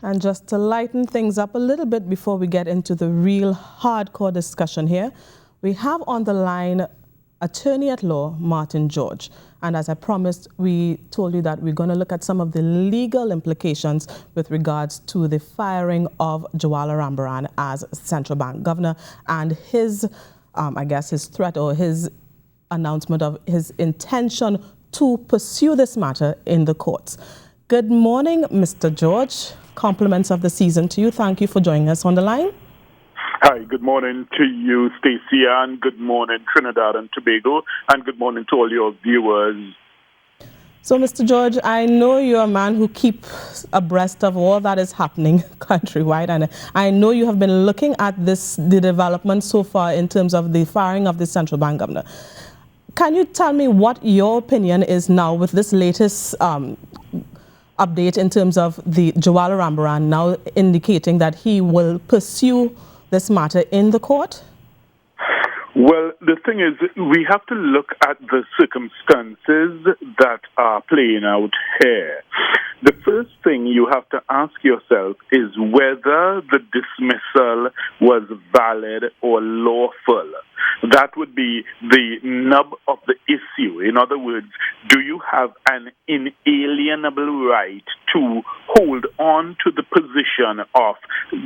And just to lighten things up a little bit before we get into the real hardcore discussion here, we have on the line attorney at law, Martin George. And as I promised, we told you that we're going to look at some of the legal implications with regards to the firing of Jwala Rambaran as central bank governor and his, his threat or his announcement of his intention to pursue this matter in the courts. Good morning, Mr. George. Compliments of the season to you. Thank you for joining us on the line. Hi, good morning to you, Stacey, and good morning, Trinidad and Tobago, and good morning to all your viewers. So, Mr. George, I know you're a man who keeps abreast of all that is happening countrywide, and I know you have been looking at the development so far in terms of the firing of the central bank governor. Can you tell me what your opinion is now with this latest update in terms of the Jwala Rambaran now indicating that he will pursue this matter in the court? Well, the thing is, we have to look at the circumstances that are playing out here. The first thing you have to ask yourself is whether the dismissal was valid or lawful. That would be the nub of the issue. In other words, do you have an inalienable right to hold on to the position of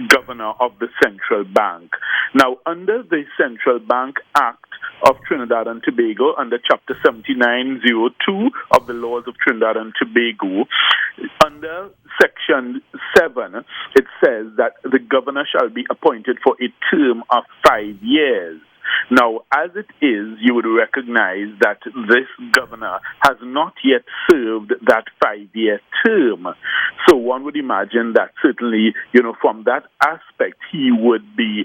governor of the central bank? Now, under the Central Bank Act of Trinidad and Tobago, under Chapter 7902 of the laws of Trinidad and Tobago, under Section 7, it says that the governor shall be appointed for a term of 5 years. Now, as it is, you would recognize that this governor has not yet served that 5-year term. So one would imagine that certainly, from that aspect, he would be,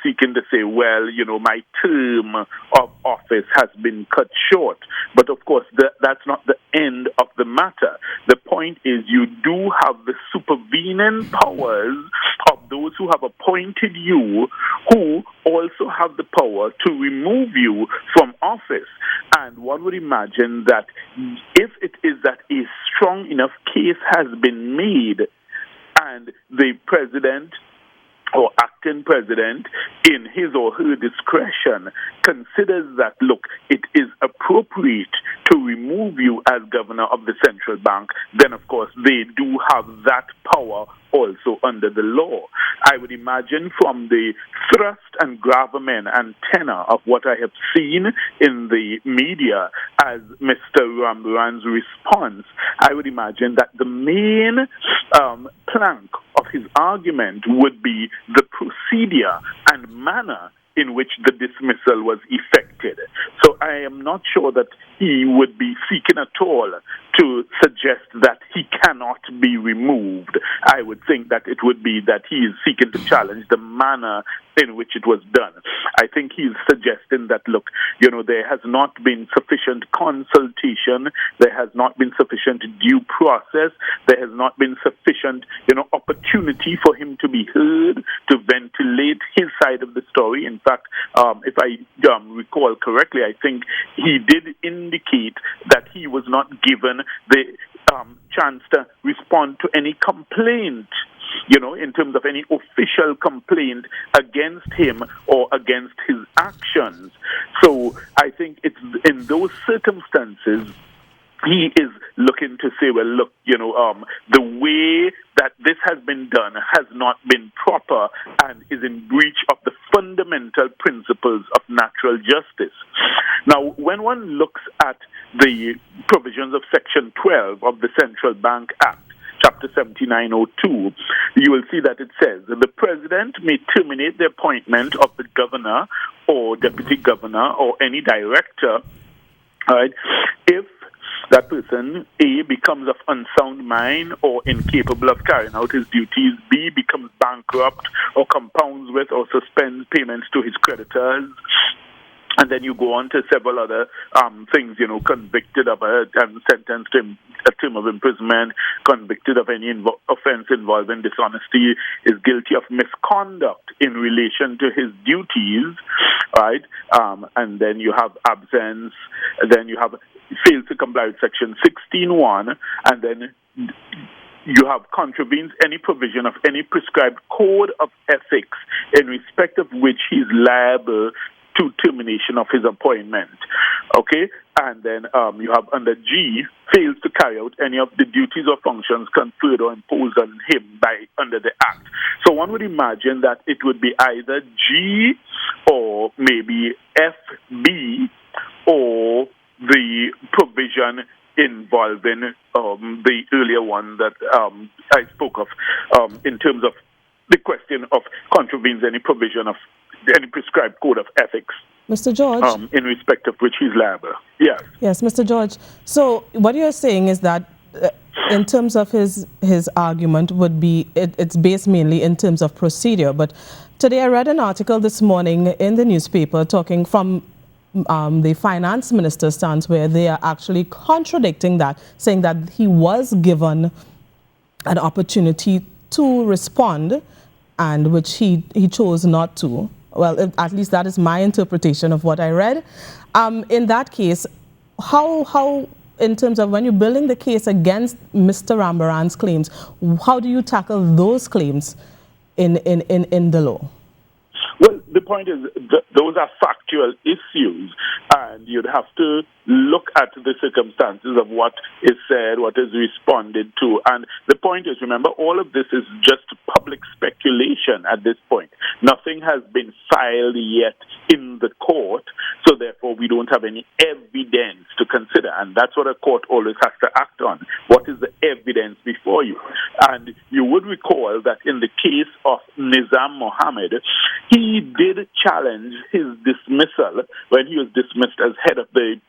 seeking to say, well, my term of office has been cut short. But of course, that's not the end of the matter. The point is you do have the supervening powers of those who have appointed you, who also have the power to remove you from office. And one would imagine that if it is that a strong enough case has been made and the president or acting president, in his or her discretion, considers that, look, it is appropriate to remove you as governor of the central bank, then, of course, they do have that power also under the law. I would imagine from the thrust and gravamen and tenor of what I have seen in the media as Mr. Rambaran's response, I would imagine that the main plank of his argument would be the procedure and manner in which the dismissal was effected. So I am not sure that he would be seeking at all to suggest that he cannot be removed. I would think that it would be that he is seeking to challenge the manner in which it was done. I think he's suggesting that, look, there has not been sufficient consultation, there has not been sufficient due process, there has not been sufficient, opportunity for him to be heard, to ventilate his side of the story. In fact, if I recall correctly, I think he did indicate that he was not given the chance to respond to any complaint, in terms of any official complaint against him or against his actions. So I think it's in those circumstances he is looking to say, well, look, the way that this has been done has not been proper and is in breach of the fundamental principles of natural justice. Now, when one looks at the provisions of Section 12 of the Central Bank Act, Chapter 7902, you will see that it says that the president may terminate the appointment of the governor or deputy governor or any director, right, if that person, A, becomes of unsound mind or incapable of carrying out his duties, B, becomes bankrupt or compounds with or suspends payments to his creditors. And then you go on to several other things, convicted of and sentenced to a term of imprisonment, convicted of any offense involving dishonesty, is guilty of misconduct in relation to his duties, right? And then you have absence, then you have failed to comply with Section 16.1, and then you have contravenes any provision of any prescribed code of ethics in respect of which he is liable to termination of his appointment. Okay? And then you have under G, fails to carry out any of the duties or functions conferred or imposed on him under the Act. So one would imagine that it would be either G or maybe FB or the provision involving the earlier one that I spoke of in terms of the question of contravenes any provision of any prescribed code of ethics. Mr. George? In respect of which he's liable. Yes. Yes, Mr. George. So what you're saying is that in terms of his argument would be, it's based mainly in terms of procedure. But today I read an article this morning in the newspaper talking from the finance minister's stance where they are actually contradicting that, saying that he was given an opportunity to respond and which he chose not to. Well, at least that is my interpretation of what I read. In that case, how in terms of when you're building the case against Mr. Rambaran's claims, how do you tackle those claims in the law? Well, the point is those are factual issues, and you'd have to look at the circumstances of what is said, what is responded to. And the point is, remember, all of this is just public speculation at this point. Nothing has been filed yet in the court, so therefore we don't have any evidence to consider. And that's what a court always has to act on. What is the evidence before you? And you would recall that in the case of Nizam Mohammed, he did challenge his dismissal when he was dismissed as head of the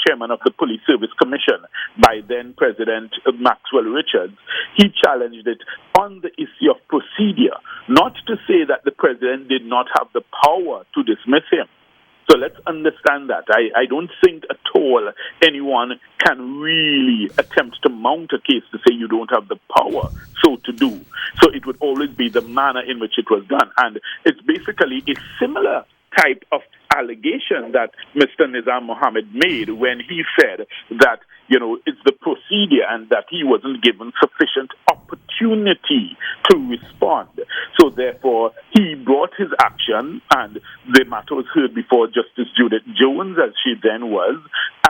chairman of the Police Service Commission by then President Maxwell Richards. He challenged it on the issue of procedure, not to say that the president did not have the power to dismiss him. So let's understand that. I don't think at all anyone can really attempt to mount a case to say you don't have the power so to do. So it would always be the manner in which it was done. And it's basically a similar type of allegation that Mr. Nizam Mohammed made when he said that, it's the procedure and that he wasn't given sufficient opportunity to respond. So therefore, he brought his action, and the matter was heard before Justice Judith Jones, as she then was,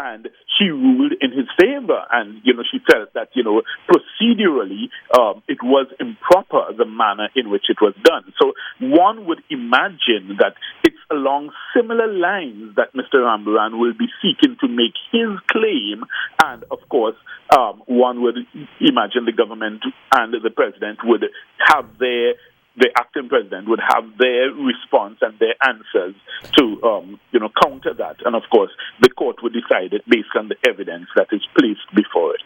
and she ruled in his favor. And, she felt that, procedurally, it was improper, the manner in which it was done. So one would imagine that it's along similar lines that Mr. Rambaran will be seeking to make his claim. And, of course, one would imagine the government and the president would have the acting president would have their response and their answers to, counter that. And, of course, the court would decide it based on the evidence that is placed before it.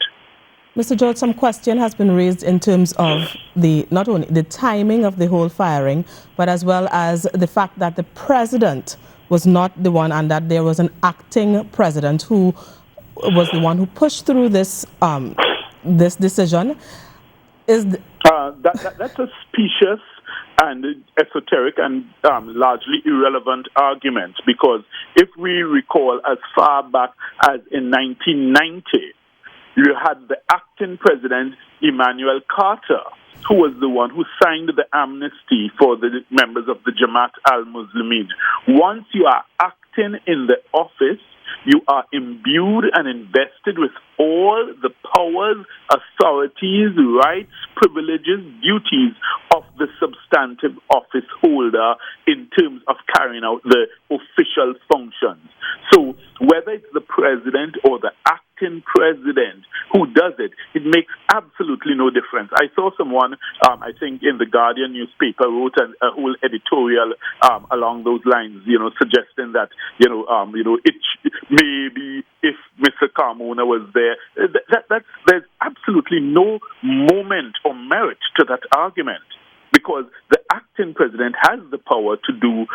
Mr. George, some question has been raised in terms of not only the timing of the whole firing, but as well as the fact that the president was not the one and that there was an acting president who was the one who pushed through this this decision. That's a specious and esoteric and largely irrelevant argument, because if we recall as far back as in 1990, you had the acting president, Emmanuel Carter, who was the one who signed the amnesty for the members of the Jamaat al-Muslimin. Once you are acting in the office, you are imbued and invested with all the powers, authorities, rights, privileges, duties of the substantive office holder in terms of carrying out the official functions. So whether it's the president or the acting president who does it, it makes absolutely no difference. I saw someone, I think in the Guardian newspaper, wrote a whole editorial along those lines, suggesting that, maybe if Mr. Carmona was there, there's absolutely no moment or merit to that argument, because the acting president has the power to do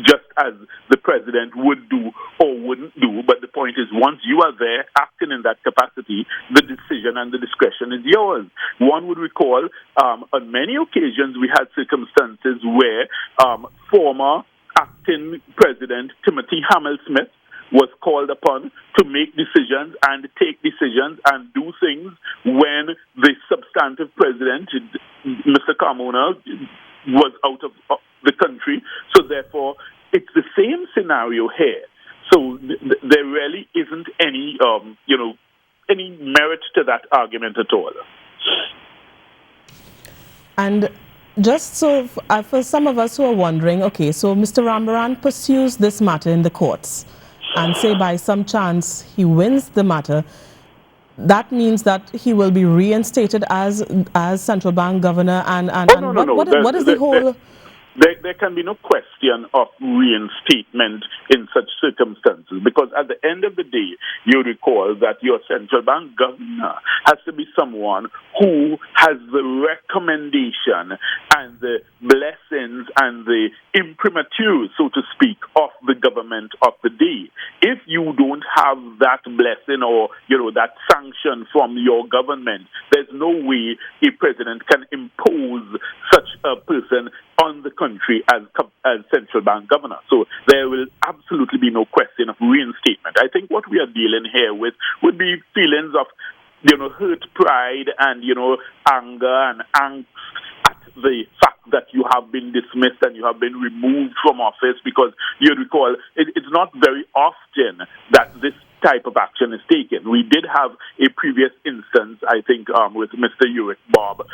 just as the president would do or wouldn't do. But the point is, once you are there acting in that capacity, the decision and the discretion is yours. One would recall on many occasions we had circumstances where former acting president Timothy Hamel-Smith was called upon to make decisions and take decisions and do things when the substantive president, Mr. Carmona, was out of the country. So therefore, it's the same scenario here. So there really isn't any, any merit to that argument at all. And just so, for some of us who are wondering, okay, so Mr. Rambaran pursues this matter in the courts, and say by some chance he wins the matter, that means that he will be reinstated as central bank governor, what is the whole... There can be no question of reinstatement in such circumstances, because at the end of the day, you recall that your central bank governor has to be someone who has the recommendation and the blessings and the imprimatur, so to speak, of the government of the day. If you don't have that blessing or, that sanction from your government, there's no way a president can impose such a person on the country as central bank governor. So there will absolutely be no question of reinstatement. I think what we are dealing here with would be feelings of, hurt pride and, anger and angst at the fact that you have been dismissed and you have been removed from office, because you recall it's not very often that this type of action is taken. We did have a previous instance, I think, with Mr. Uric Bob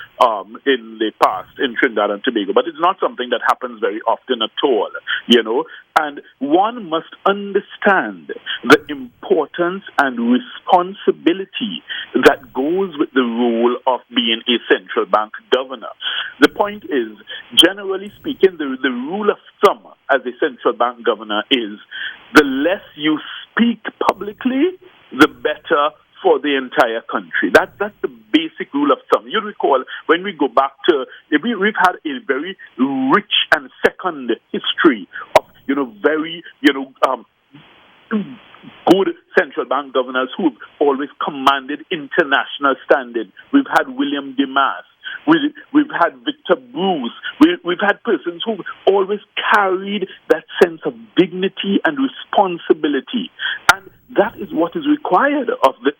in the past in Trinidad and Tobago, but it's not something that happens very often at all, And one must understand the importance and responsibility that goes with the role of being a central bank governor. The point is, generally speaking, the rule of thumb as a central bank governor is the less you speak publicly, the better for the entire country. That's the basic rule of thumb. You recall, when we go back to, we've had a very rich and fecund history of, very, good central bank governors who've always commanded international standing. We've had William Demas. We've had Victor Bruce. We've had persons who've always carried that sense of dignity and responsibility, and that is what is required of the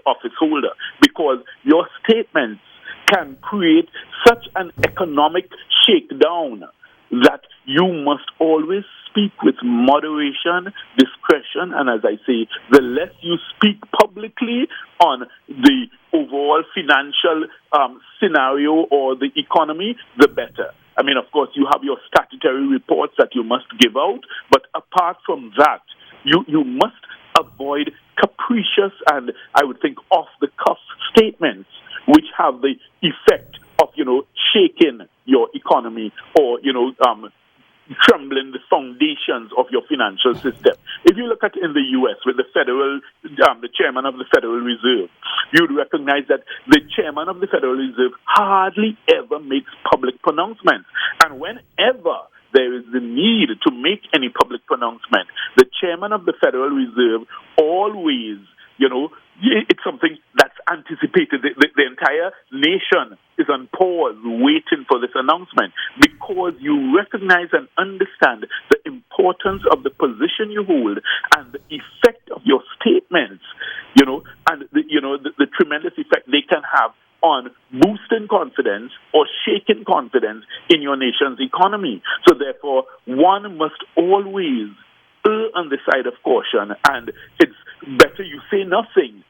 office holder, because your statements can create such an economic shakedown that you must always speak with moderation, discretion, and as I say, the less you speak publicly on the overall financial scenario or the economy, the better. I mean, of course, you have your statutory reports that you must give out, but apart from that, you must avoid capricious and, I would think, off-the-cuff statements which have the effect of, shaking your economy or, trembling the foundations of your financial system. If you look at in the U.S. with the the chairman of the Federal Reserve, you'd recognize that the chairman of the Federal Reserve hardly ever makes public pronouncements. And whenever there is the need to make any public pronouncement, the chairman of the Federal Reserve always, it's something that's anticipated. The entire nation is on pause waiting for this announcement, because you recognize and understand the importance of the position you hold and the effect of your statements, and the tremendous effect they can have on boosting confidence or shaking confidence in your nation's economy. So therefore, one must always err on the side of caution, and it's better you say nothing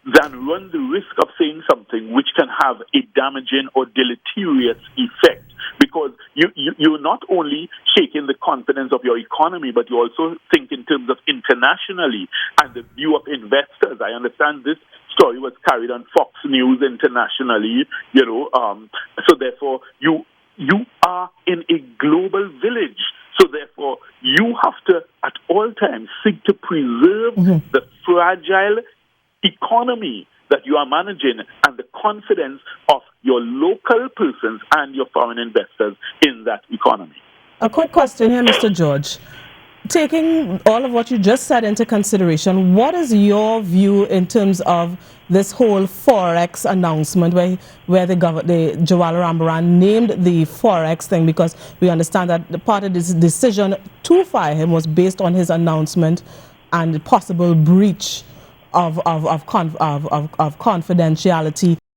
than run the risk of saying something which can have a damaging or deleterious effect, because you're not only shaking the confidence of your economy, but you also think in terms of internationally and the view of investors. I understand this story was carried on Fox News internationally, so therefore you are in a global village. So therefore, you have to, at all times, seek to preserve the fragile economy that you are managing and the confidence of your local persons and your foreign investors in that economy. A quick question here, Mr. George. Taking all of what you just said into consideration, what is your view in terms of this whole Forex announcement where the Jwala Rambaran named the Forex thing, because we understand that the part of this decision to fire him was based on his announcement and possible breach of confidentiality